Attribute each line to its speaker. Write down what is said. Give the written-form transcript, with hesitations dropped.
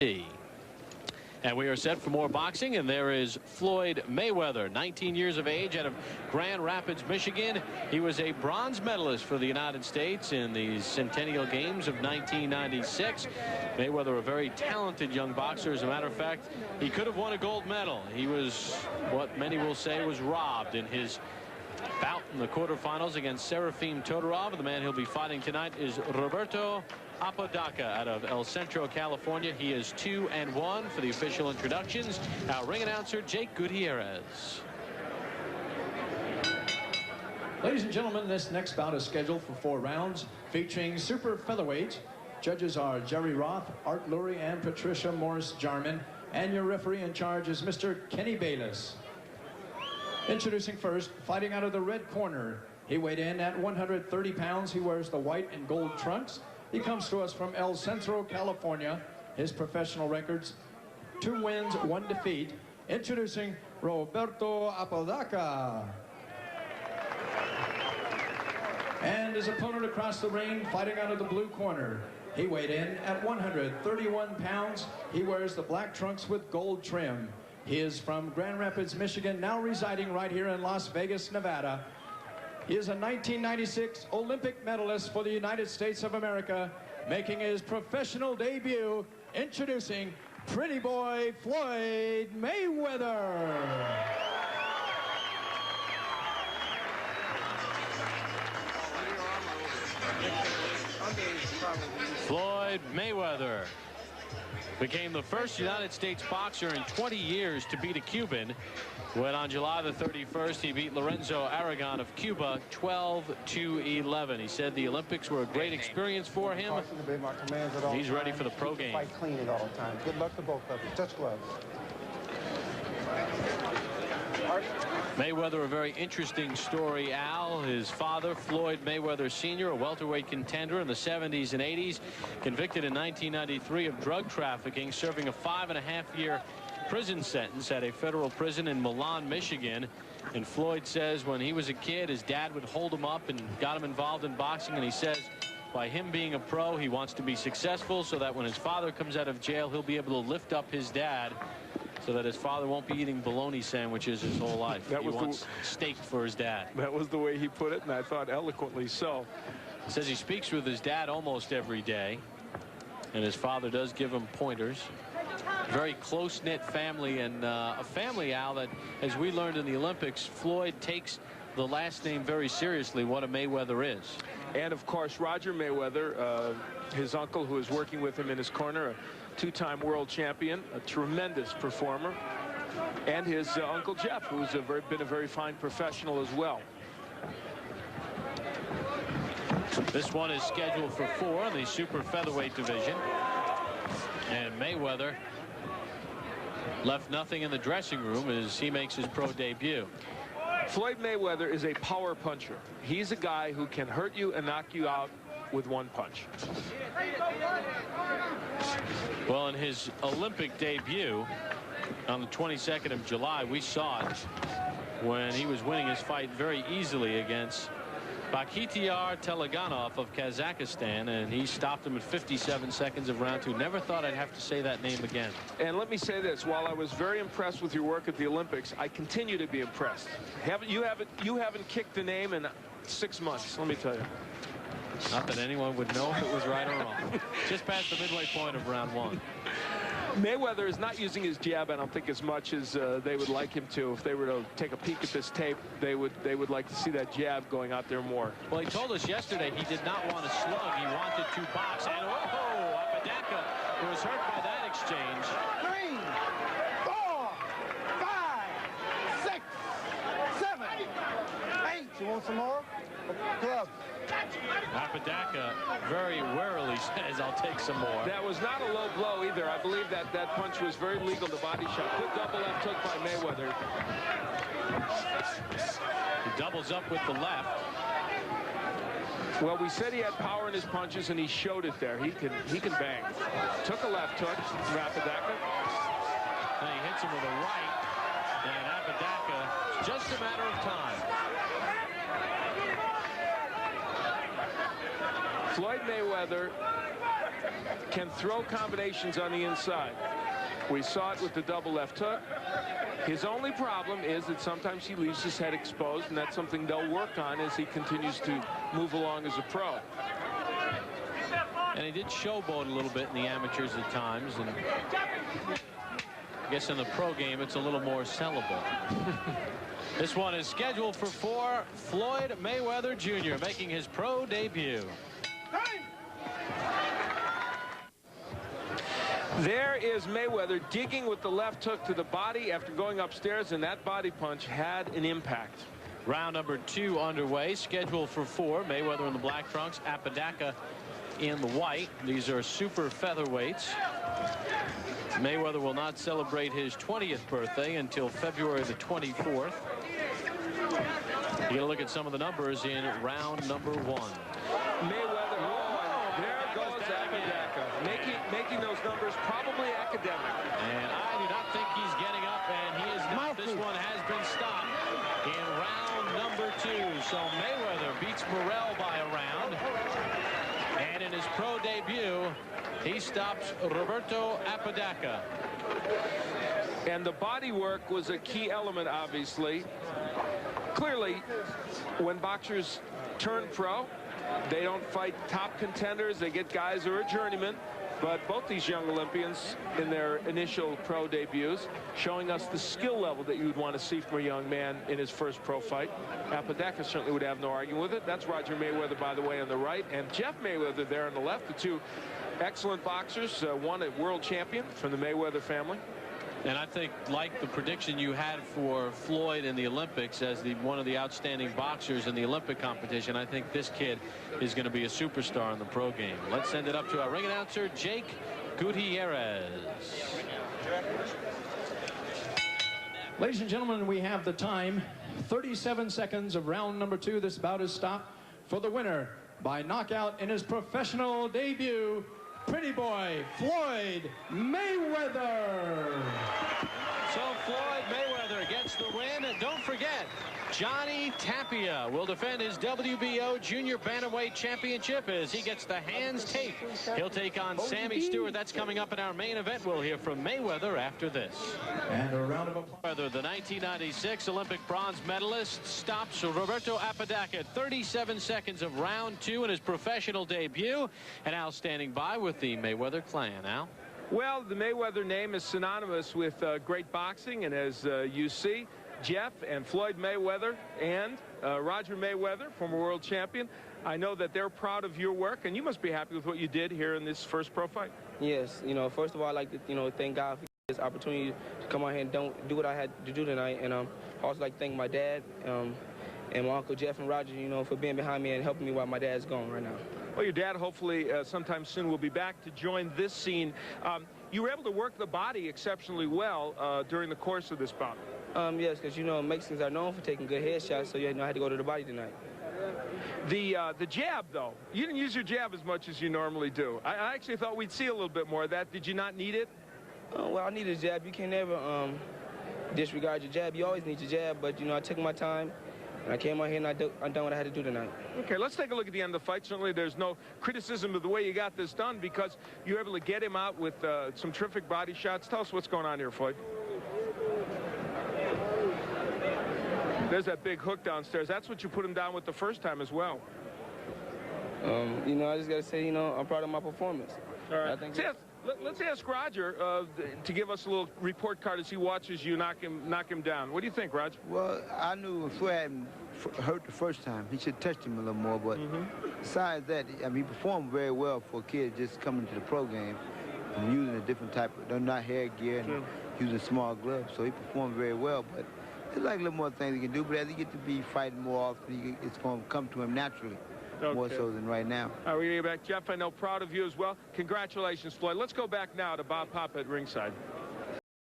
Speaker 1: And we are set for more boxing, and there is Floyd Mayweather, 19 years of age, out of Grand Rapids, Michigan. He was a bronze medalist for the United States in the Centennial Games of 1996. Mayweather, a very talented young boxer. As a matter of fact, he could have won a gold medal. He was what many will say was robbed in his bout in the quarterfinals against Serafim Todorov. The man he'll be fighting tonight is Roberto Apodaca out of El Centro, California. He is 2-1 for the official introductions. Our ring announcer, Jake Gutierrez.
Speaker 2: Ladies and gentlemen, this next bout is scheduled for 4 rounds, featuring super featherweight. Judges are Jerry Roth, Art Lurie, and Patricia Morris-Jarman. And your referee in charge is Mr. Kenny Bayless. Introducing first, fighting out of the red corner. He weighed in at 130 pounds. He wears the white and gold trunks. He comes to us from El Centro, California. His professional records, 2 wins, 1 defeat. Introducing Roberto Apodaca. And his opponent across the ring, fighting out of the blue corner. He weighed in at 131 pounds. He wears the black trunks with gold trim. He is from Grand Rapids, Michigan, now residing right here in Las Vegas, Nevada. He is a 1996 Olympic medalist for the United States of America, making his professional debut, introducing Pretty Boy Floyd Mayweather.
Speaker 1: Floyd Mayweather became the first United States boxer in 20 years to beat a Cuban when on July the 31st he beat Lorenzo Aragon of Cuba 12-11. He said the Olympics were a great experience for him. He's ready for the pro game.
Speaker 3: Fight clean at all times. Good luck to both of you. Touch gloves.
Speaker 1: Mayweather, a very interesting story, Al. His father, Floyd Mayweather Sr., a welterweight contender in the 70s and 80s, convicted in 1993 of drug trafficking, serving a 5.5-year prison sentence at a federal prison in Milan, Michigan. And Floyd says when he was a kid, his dad would hold him up and got him involved in boxing. And he says by him being a pro, he wants to be successful so that when his father comes out of jail, he'll be able to lift up his dad, so that his father won't be eating bologna sandwiches his whole life. He wants steak for his dad.
Speaker 4: That was the way he put it, and I thought eloquently so.
Speaker 1: He says he speaks with his dad almost every day, and his father does give him pointers. Very close-knit family, and a family, Al, that, as we learned in the Olympics, Floyd takes the last name very seriously, what a Mayweather is.
Speaker 4: And, of course, Roger Mayweather, his uncle, who is working with him in his corner, a 2-time world champion, a tremendous performer, and his Uncle Jeff, who's been a very fine professional as well.
Speaker 1: This one is scheduled for 4 in the super featherweight division, and Mayweather left nothing in the dressing room as he makes his pro debut.
Speaker 4: Floyd Mayweather is a power puncher. He's a guy who can hurt you and knock you out with 1 punch.
Speaker 1: Well, in his Olympic debut on the 22nd of July, we saw it when he was winning his fight very easily against Bakhtiar Teleganov of Kazakhstan, and he stopped him at 57 seconds of round 2. Never thought I'd have to say that name again.
Speaker 4: And let me say this, while I was very impressed with your work at the Olympics, I continue to be impressed. You haven't kicked the name in 6 months, let me tell you.
Speaker 1: Not that anyone would know if it was right or wrong. Just past the midway point of round 1.
Speaker 4: Mayweather is not using his jab, I don't think, as much as they would like him to. If they were to take a peek at this tape, they would like to see that jab going out there more.
Speaker 1: Well, he told us yesterday he did not want to slug. He wanted to box. And oh, Apodaca was hurt by that exchange.
Speaker 3: 3, 4, 5, 6, 7, 8. You want some more? Gloves.
Speaker 1: Apodaca very warily says, I'll take some more.
Speaker 4: That was not a low blow either. I believe that punch was very legal, the body shot. Good double left hook by Mayweather.
Speaker 1: He doubles up with the left.
Speaker 4: Well, we said he had power in his punches, and he showed it there. He can bang. Took a left hook from Apodaca.
Speaker 1: And he hits him with a right. And Apodaca, it's just a matter of time.
Speaker 4: Floyd Mayweather can throw combinations on the inside. We saw it with the double left hook. His only problem is that sometimes he leaves his head exposed, and that's something they'll work on as he continues to move along as a pro.
Speaker 1: And he did showboat a little bit in the amateurs at times, and I guess in the pro game it's a little more sellable. This one is scheduled for 4. Floyd Mayweather Jr. making his pro debut.
Speaker 4: There is Mayweather digging with the left hook to the body after going upstairs, and that body punch had an impact.
Speaker 1: Round number 2 underway, scheduled for 4. Mayweather in the black trunks, Apodaca in the white. These are super featherweights. Mayweather will not celebrate his 20th birthday until February the 24th. You gotta look at some of the numbers in round number 1.
Speaker 4: Mayweather, there goes Apodaca, making those numbers probably academic.
Speaker 1: And I do not think he's getting up, and he is not. This one has been stopped in round number 2. So Mayweather beats Morrell by a round. And in his pro debut, he stops Roberto Apodaca.
Speaker 4: And the body work was a key element, obviously. Clearly, when boxers turn pro, they don't fight top contenders. They get guys who are journeymen. But both these young Olympians in their initial pro debuts showing us the skill level that you would want to see from a young man in his first pro fight. Apodaca certainly would have no argument with it. That's Roger Mayweather, by the way, on the right, and Jeff Mayweather there on the left. The two excellent boxers, one a world champion from the Mayweather family.
Speaker 1: And I think, like the prediction you had for Floyd in the Olympics as one of the outstanding boxers in the Olympic competition, I think this kid is going to be a superstar in the pro game. Let's send it up to our ring announcer, Jake Gutierrez.
Speaker 2: Ladies and gentlemen, we have the time. 37 seconds of round number 2. This bout is stopped for the winner by knockout in his professional debut, Pretty Boy Floyd Mayweather.
Speaker 1: So Floyd Mayweather gets the win. And don't forget, Johnny Tapia will defend his WBO Junior Bantamweight Championship as he gets the hands taped. He'll take on Sammy Stewart. That's coming up in our main event. We'll hear from Mayweather after this.
Speaker 2: And a round of applause.
Speaker 1: Mayweather, the 1996 Olympic bronze medalist, stops Roberto Apodaca at 37 seconds of round 2 in his professional debut. And Al standing by with the Mayweather clan. Al?
Speaker 4: Well, the Mayweather name is synonymous with great boxing, and as you see, Jeff and Floyd Mayweather and Roger Mayweather, former world champion, I know that they're proud of your work, and you must be happy with what you did here in this first pro fight.
Speaker 5: Yes, first of all, I'd like to, thank God for this opportunity to come out here and do what I had to do tonight, and I also like to thank my dad and my Uncle Jeff and Roger, for being behind me and helping me while my dad's gone right now.
Speaker 4: Well, your dad hopefully sometime soon will be back to join this scene. You were able to work the body exceptionally well during the course of this bout.
Speaker 5: Yes, because, Mexicans are known for taking good headshots, so I had to go to the body tonight.
Speaker 4: The jab, though, you didn't use your jab as much as you normally do. I actually thought we'd see a little bit more of that. Did you not need it?
Speaker 5: Well, I needed a jab. You can never disregard your jab. You always need your jab, but, I took my time. And I came out here and I done what I had to do tonight. Okay, let's take a look at the end of the fight. Certainly there's no criticism of the way you got this done because you were able to get him out with some terrific body shots. Tell us what's going on here, Floyd. There's that big hook downstairs. That's what you put him down with the first time as well. I just got to say, I'm proud of my performance.
Speaker 4: All right. Let's ask Roger to give us a little report card as he watches you knock him down. What do you think, Roger?
Speaker 6: Well, I knew Floyd hadn't hurt the first time. He should have touched him a little more. But besides that, he performed very well for a kid just coming to the pro game and using a different type of, not hair gear and using small gloves. So he performed very well. But there's like a little more things he can do. But as he gets to be fighting more often, it's going to come to him naturally. Okay. More so than right now.
Speaker 4: All right, we're going to get back. Jeff, I know, proud of you as well. Congratulations, Floyd. Let's go back now to Bob Papa at ringside.